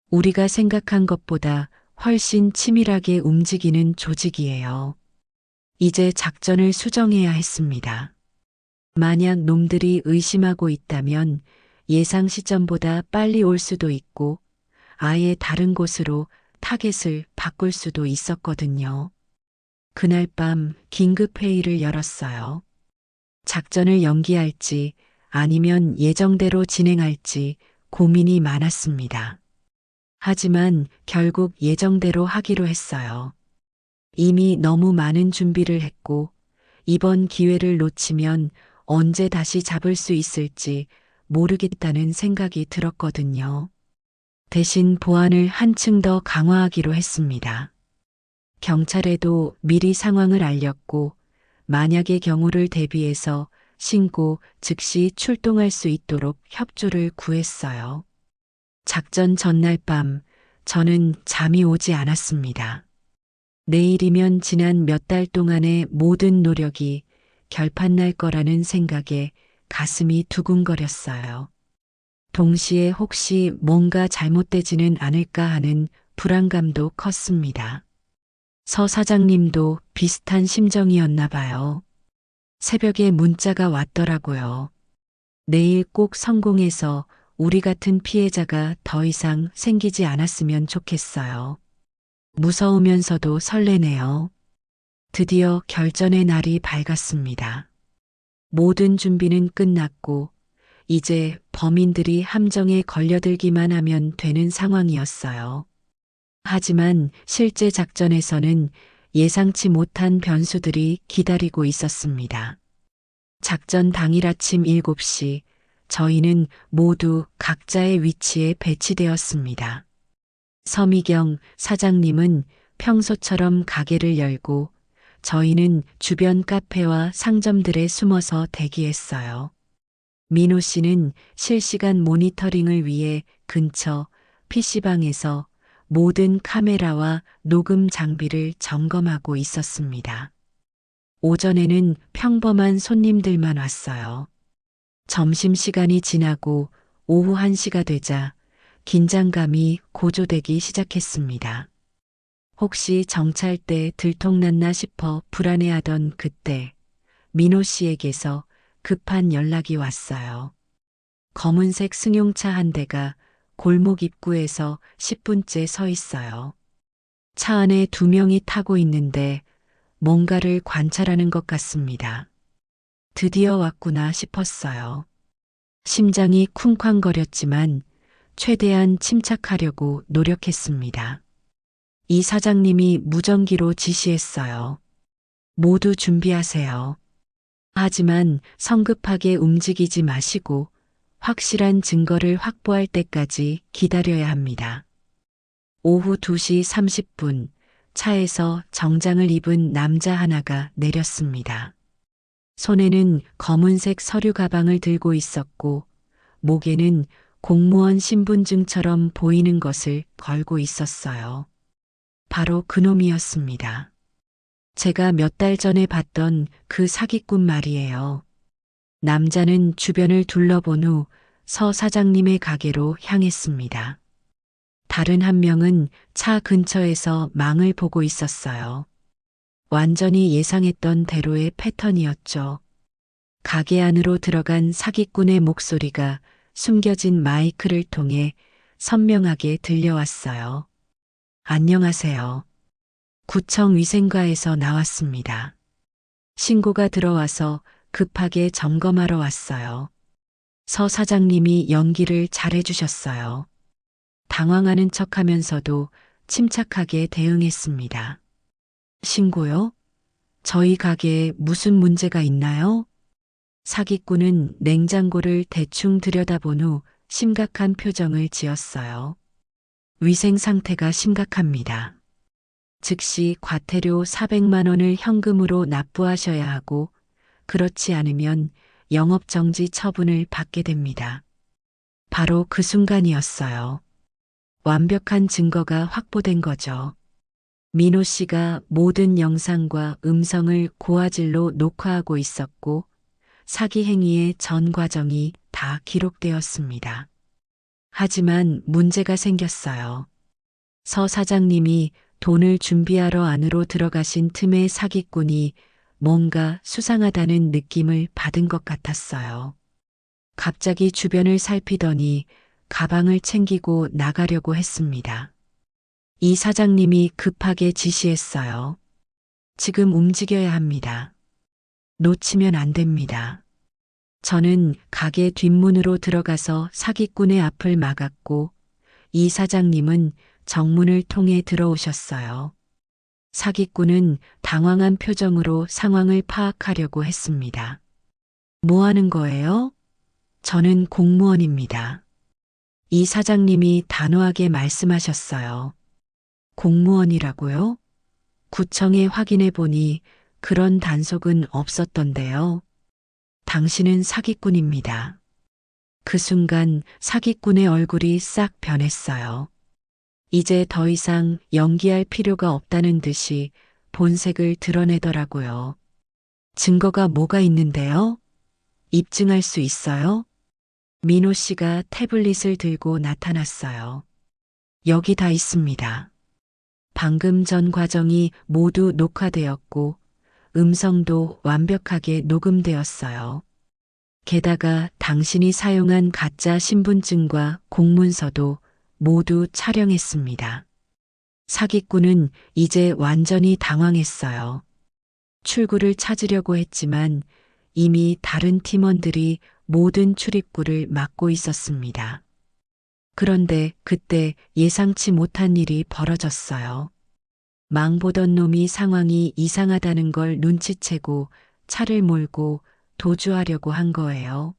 우리가 생각한 것보다 훨씬 치밀하게 움직이는 조직이에요. 이제 작전을 수정해야 했습니다. 만약 놈들이 의심하고 있다면 예상 시점보다 빨리 올 수도 있고 아예 다른 곳으로 타겟을 바꿀 수도 있었거든요. 그날 밤 긴급 회의를 열었어요. 작전을 연기할지 아니면 예정대로 진행할지 고민이 많았습니다. 하지만 결국 예정대로 하기로 했어요. 이미 너무 많은 준비를 했고 이번 기회를 놓치면 언제 다시 잡을 수 있을지 모르겠다는 생각이 들었거든요. 대신 보안을 한층 더 강화하기로 했습니다. 경찰에도 미리 상황을 알렸고 만약의 경우를 대비해서 신고 즉시 출동할 수 있도록 협조를 구했어요. 작전 전날 밤 저는 잠이 오지 않았습니다. 내일이면 지난 몇 달 동안의 모든 노력이 결판날 거라는 생각에 가슴이 두근거렸어요. 동시에 혹시 뭔가 잘못되지는 않을까 하는 불안감도 컸습니다. 서 사장님도 비슷한 심정이었나 봐요. 새벽에 문자가 왔더라고요. 내일 꼭 성공해서 우리 같은 피해자가 더 이상 생기지 않았으면 좋겠어요. 무서우면서도 설레네요. 드디어 결전의 날이 밝았습니다. 모든 준비는 끝났고 이제 범인들이 함정에 걸려들기만 하면 되는 상황이었어요. 하지만 실제 작전에서는 예상치 못한 변수들이 기다리고 있었습니다. 작전 당일 아침 7시 저희는 모두 각자의 위치에 배치되었습니다. 서미경 사장님은 평소처럼 가게를 열고 저희는 주변 카페와 상점들에 숨어서 대기했어요. 민호 씨는 실시간 모니터링을 위해 근처 PC방에서 모든 카메라와 녹음 장비를 점검하고 있었습니다. 오전에는 평범한 손님들만 왔어요. 점심시간이 지나고 오후 1시가 되자 긴장감이 고조되기 시작했습니다. 혹시 정찰 때 들통났나 싶어 불안해하던 그때 민호 씨에게서 급한 연락이 왔어요. 검은색 승용차 한 대가 골목 입구에서 10분째 서 있어요. 차 안에 2명이 타고 있는데 뭔가를 관찰하는 것 같습니다. 드디어 왔구나 싶었어요. 심장이 쿵쾅거렸지만 최대한 침착하려고 노력했습니다. 이 사장님이 무전기로 지시했어요. 모두 준비하세요. 하지만 성급하게 움직이지 마시고 확실한 증거를 확보할 때까지 기다려야 합니다. 오후 2시 30분 차에서 정장을 입은 남자 하나가 내렸습니다. 손에는 검은색 서류 가방을 들고 있었고 목에는 공무원 신분증처럼 보이는 것을 걸고 있었어요. 바로 그놈이었습니다. 제가 몇 달 전에 봤던 그 사기꾼 말이에요. 남자는 주변을 둘러본 후 서 사장님의 가게로 향했습니다. 다른 한 명은 차 근처에서 망을 보고 있었어요. 완전히 예상했던 대로의 패턴이었죠. 가게 안으로 들어간 사기꾼의 목소리가 숨겨진 마이크를 통해 선명하게 들려왔어요. 안녕하세요. 구청 위생과에서 나왔습니다. 신고가 들어와서 급하게 점검하러 왔어요. 서 사장님이 연기를 잘해주셨어요. 당황하는 척하면서도 침착하게 대응했습니다. 신고요? 저희 가게에 무슨 문제가 있나요? 사기꾼은 냉장고를 대충 들여다본 후 심각한 표정을 지었어요. 위생 상태가 심각합니다. 즉시 과태료 400만 원을 현금으로 납부하셔야 하고 그렇지 않으면 영업정지 처분을 받게 됩니다. 바로 그 순간이었어요. 완벽한 증거가 확보된 거죠. 민호 씨가 모든 영상과 음성을 고화질로 녹화하고 있었고 사기 행위의 전 과정이 다 기록되었습니다. 하지만 문제가 생겼어요. 서 사장님이 돈을 준비하러 안으로 들어가신 틈에 사기꾼이 뭔가 수상하다는 느낌을 받은 것 같았어요. 갑자기 주변을 살피더니 가방을 챙기고 나가려고 했습니다. 이 사장님이 급하게 지시했어요. 지금 움직여야 합니다. 놓치면 안 됩니다. 저는 가게 뒷문으로 들어가서 사기꾼의 앞을 막았고 이 사장님은 정문을 통해 들어오셨어요. 사기꾼은 당황한 표정으로 상황을 파악하려고 했습니다. 뭐 하는 거예요? 저는 공무원입니다. 이 사장님이 단호하게 말씀하셨어요. 공무원이라고요? 구청에 확인해 보니 그런 단속은 없었던데요. 당신은 사기꾼입니다. 그 순간 사기꾼의 얼굴이 싹 변했어요. 이제 더 이상 연기할 필요가 없다는 듯이 본색을 드러내더라고요. 증거가 뭐가 있는데요? 입증할 수 있어요? 민호 씨가 태블릿을 들고 나타났어요. 여기 다 있습니다. 방금 전 과정이 모두 녹화되었고 음성도 완벽하게 녹음되었어요. 게다가 당신이 사용한 가짜 신분증과 공문서도 모두 촬영했습니다. 사기꾼은 이제 완전히 당황했어요. 출구를 찾으려고 했지만 이미 다른 팀원들이 모든 출입구를 막고 있었습니다. 그런데 그때 예상치 못한 일이 벌어졌어요. 망보던 놈이 상황이 이상하다는 걸 눈치채고 차를 몰고 도주하려고 한 거예요.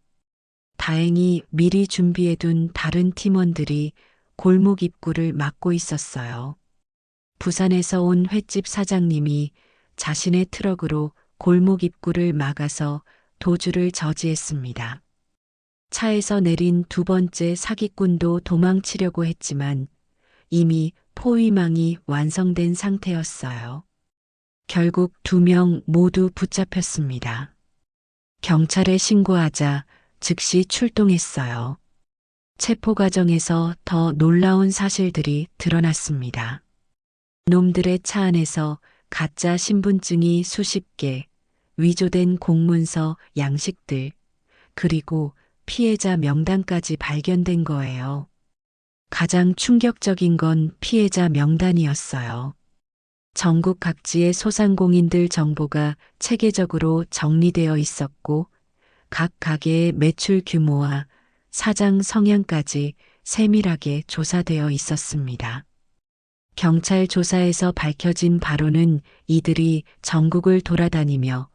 다행히 미리 준비해둔 다른 팀원들이 골목 입구를 막고 있었어요. 부산에서 온 횟집 사장님이 자신의 트럭으로 골목 입구를 막아서 도주를 저지했습니다. 차에서 내린 두 번째 사기꾼도 도망치려고 했지만 이미 포위망이 완성된 상태였어요. 결국 2명 모두 붙잡혔습니다. 경찰에 신고하자 즉시 출동했어요. 체포 과정에서 더 놀라운 사실들이 드러났습니다. 놈들의 차 안에서 가짜 신분증이 수십 개, 위조된 공문서, 양식들, 그리고 피해자 명단까지 발견된 거예요. 가장 충격적인 건 피해자 명단이었어요. 전국 각지의 소상공인들 정보가 체계적으로 정리되어 있었고 각 가게의 매출 규모와 사장 성향까지 세밀하게 조사되어 있었습니다. 경찰 조사에서 밝혀진 바로는 이들이 전국을 돌아다니며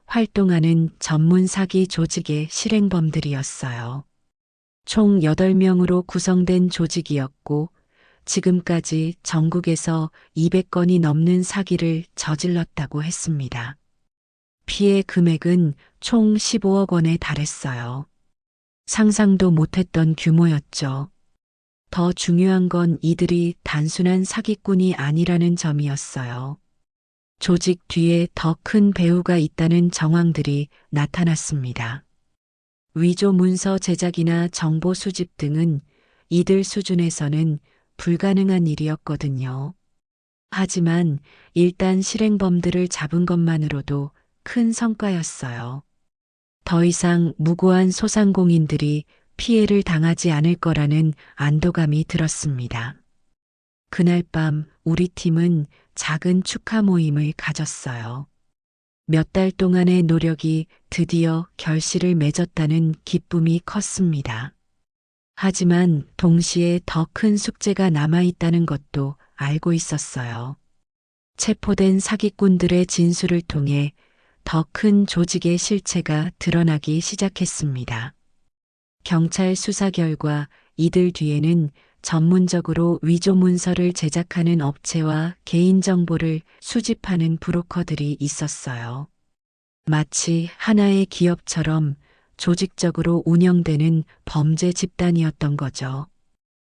활동하는 전문 사기 조직의 실행범들이었어요. 총 8명으로 구성된 조직이었고 지금까지 전국에서 200건이 넘는 사기를 저질렀다고 했습니다. 피해 금액은 총 15억 원에 달했어요. 상상도 못했던 규모였죠. 더 중요한 건 이들이 단순한 사기꾼이 아니라는 점이었어요. 조직 뒤에 더 큰 배후가 있다는 정황들이 나타났습니다. 위조 문서 제작이나 정보 수집 등은 이들 수준에서는 불가능한 일이었거든요. 하지만 일단 실행범들을 잡은 것만으로도 큰 성과였어요. 더 이상 무고한 소상공인들이 피해를 당하지 않을 거라는 안도감이 들었습니다. 그날 밤 우리 팀은 작은 축하 모임을 가졌어요. 몇 달 동안의 노력이 드디어 결실을 맺었다는 기쁨이 컸습니다. 하지만 동시에 더 큰 숙제가 남아있다는 것도 알고 있었어요. 체포된 사기꾼들의 진술을 통해 더 큰 조직의 실체가 드러나기 시작했습니다. 경찰 수사 결과 이들 뒤에는 전문적으로 위조 문서를 제작하는 업체와 개인정보를 수집하는 브로커들이 있었어요. 마치 하나의 기업처럼 조직적으로 운영되는 범죄 집단이었던 거죠.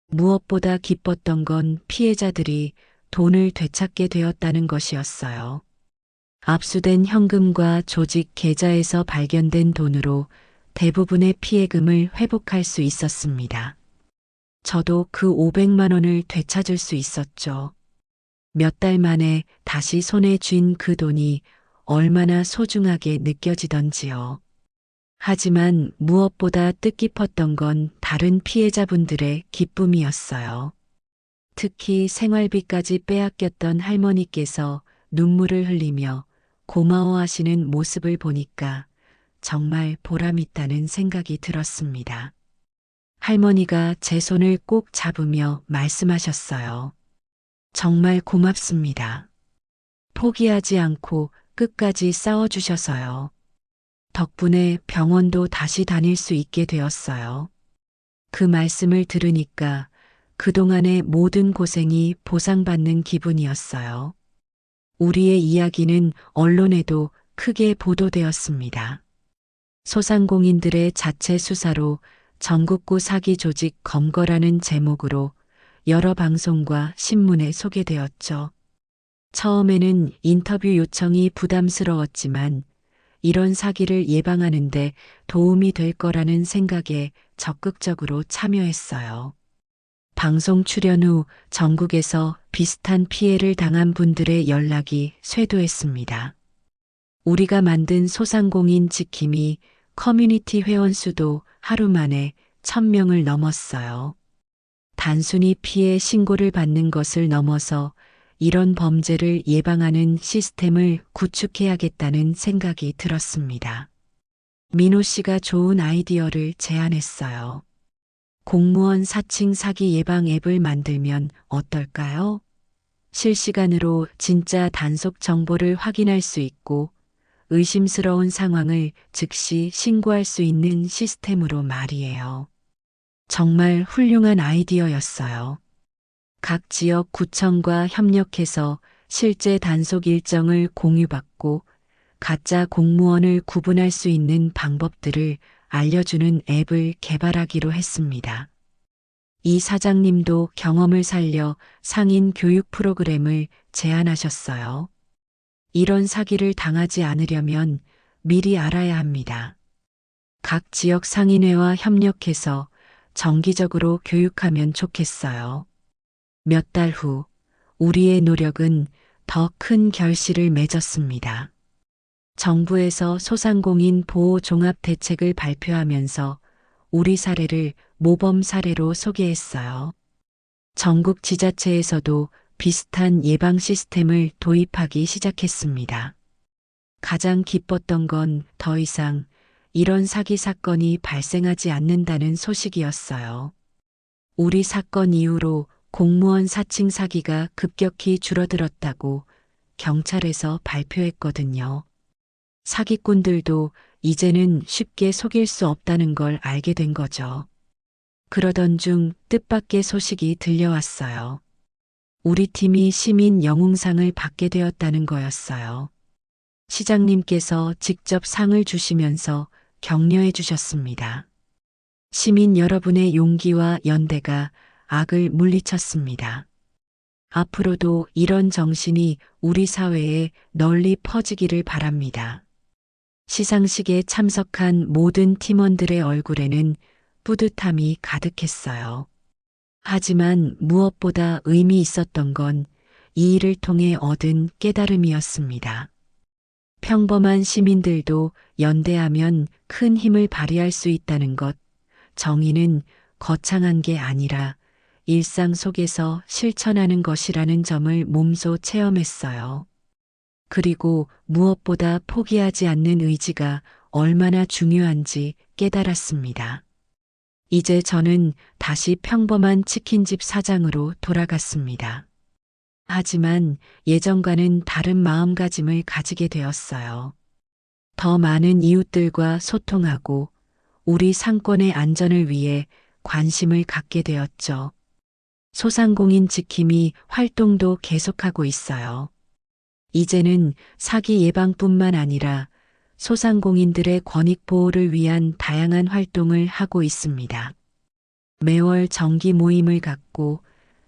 무엇보다 기뻤던 건 피해자들이 돈을 되찾게 되었다는 것이었어요. 압수된 현금과 조직 계좌에서 발견된 돈으로 대부분의 피해금을 회복할 수 있었습니다. 저도 그 500만 원을 되찾을 수 있었죠. 몇 달 만에 다시 손에 쥔 그 돈이 얼마나 소중하게 느껴지던지요. 하지만 무엇보다 뜻깊었던 건 다른 피해자분들의 기쁨이었어요. 특히 생활비까지 빼앗겼던 할머니께서 눈물을 흘리며 고마워하시는 모습을 보니까 정말 보람있다는 생각이 들었습니다. 할머니가 제 손을 꼭 잡으며 말씀하셨어요. 정말 고맙습니다. 포기하지 않고 끝까지 싸워주셔서요. 덕분에 병원도 다시 다닐 수 있게 되었어요. 그 말씀을 들으니까 그동안의 모든 고생이 보상받는 기분이었어요. 우리의 이야기는 언론에도 크게 보도되었습니다. 소상공인들의 자체 수사로 전국구 사기 조직 검거라는 제목으로 여러 방송과 신문에 소개되었죠. 처음에는 인터뷰 요청이 부담스러웠지만 이런 사기를 예방하는데 도움이 될 거라는 생각에 적극적으로 참여했어요. 방송 출연 후 전국에서 비슷한 피해를 당한 분들의 연락이 쇄도했습니다. 우리가 만든 소상공인 지킴이 커뮤니티 회원 수도 하루 만에 1000명을 넘었어요. 단순히 피해 신고를 받는 것을 넘어서 이런 범죄를 예방하는 시스템을 구축해야겠다는 생각이 들었습니다. 민호 씨가 좋은 아이디어를 제안했어요. 공무원 사칭 사기 예방 앱을 만들면 어떨까요? 실시간으로 진짜 단속 정보를 확인할 수 있고 의심스러운 상황을 즉시 신고할 수 있는 시스템으로 말이에요. 정말 훌륭한 아이디어였어요. 각 지역 구청과 협력해서 실제 단속 일정을 공유받고 가짜 공무원을 구분할 수 있는 방법들을 알려주는 앱을 개발하기로 했습니다. 이 사장님도 경험을 살려 상인 교육 프로그램을 제안하셨어요. 이런 사기를 당하지 않으려면 미리 알아야 합니다. 각 지역 상인회와 협력해서 정기적으로 교육하면 좋겠어요. 몇 달 후 우리의 노력은 더 큰 결실을 맺었습니다. 정부에서 소상공인 보호 종합 대책을 발표하면서 우리 사례를 모범 사례로 소개했어요. 전국 지자체에서도 비슷한 예방 시스템을 도입하기 시작했습니다. 가장 기뻤던 건 더 이상 이런 사기 사건이 발생하지 않는다는 소식이었어요. 우리 사건 이후로 공무원 사칭 사기가 급격히 줄어들었다고 경찰에서 발표했거든요. 사기꾼들도 이제는 쉽게 속일 수 없다는 걸 알게 된 거죠. 그러던 중 뜻밖의 소식이 들려왔어요. 우리 팀이 시민 영웅상을 받게 되었다는 거였어요. 시장님께서 직접 상을 주시면서 격려해 주셨습니다. 시민 여러분의 용기와 연대가 악을 물리쳤습니다. 앞으로도 이런 정신이 우리 사회에 널리 퍼지기를 바랍니다. 시상식에 참석한 모든 팀원들의 얼굴에는 뿌듯함이 가득했어요. 하지만 무엇보다 의미 있었던 건 이 일을 통해 얻은 깨달음이었습니다. 평범한 시민들도 연대하면 큰 힘을 발휘할 수 있다는 것, 정의는 거창한 게 아니라 일상 속에서 실천하는 것이라는 점을 몸소 체험했어요. 그리고 무엇보다 포기하지 않는 의지가 얼마나 중요한지 깨달았습니다. 이제 저는 다시 평범한 치킨집 사장으로 돌아갔습니다. 하지만 예전과는 다른 마음가짐을 가지게 되었어요. 더 많은 이웃들과 소통하고 우리 상권의 안전을 위해 관심을 갖게 되었죠. 소상공인 지킴이 활동도 계속하고 있어요. 이제는 사기 예방뿐만 아니라 소상공인들의 권익 보호를 위한 다양한 활동을 하고 있습니다. 매월 정기 모임을 갖고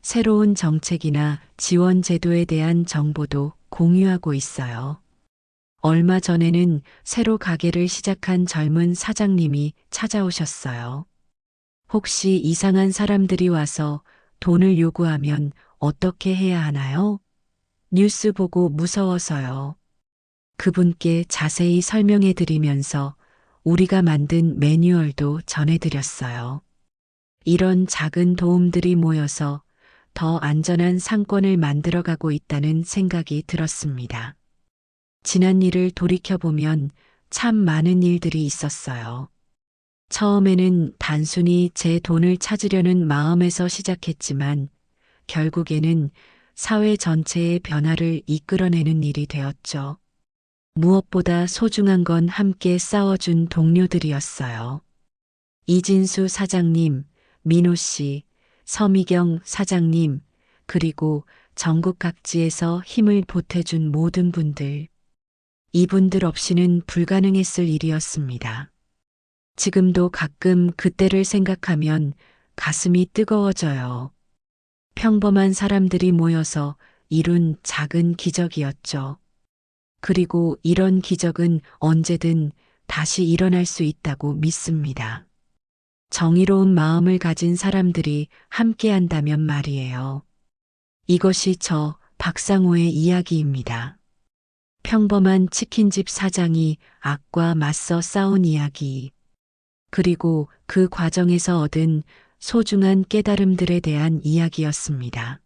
새로운 정책이나 지원 제도에 대한 정보도 공유하고 있어요. 얼마 전에는 새로 가게를 시작한 젊은 사장님이 찾아오셨어요. 혹시 이상한 사람들이 와서 돈을 요구하면 어떻게 해야 하나요? 뉴스 보고 무서워서요. 그분께 자세히 설명해 드리면서 우리가 만든 매뉴얼도 전해드렸어요. 이런 작은 도움들이 모여서 더 안전한 상권을 만들어가고 있다는 생각이 들었습니다. 지난 일을 돌이켜보면 참 많은 일들이 있었어요. 처음에는 단순히 제 돈을 찾으려는 마음에서 시작했지만 결국에는 사회 전체의 변화를 이끌어내는 일이 되었죠. 무엇보다 소중한 건 함께 싸워준 동료들이었어요. 이진수 사장님, 민호 씨, 서미경 사장님, 그리고 전국 각지에서 힘을 보태준 모든 분들. 이분들 없이는 불가능했을 일이었습니다. 지금도 가끔 그때를 생각하면 가슴이 뜨거워져요. 평범한 사람들이 모여서 이룬 작은 기적이었죠. 그리고 이런 기적은 언제든 다시 일어날 수 있다고 믿습니다. 정의로운 마음을 가진 사람들이 함께한다면 말이에요. 이것이 저 박상호의 이야기입니다. 평범한 치킨집 사장이 악과 맞서 싸운 이야기. 그리고 그 과정에서 얻은 소중한 깨달음들에 대한 이야기였습니다.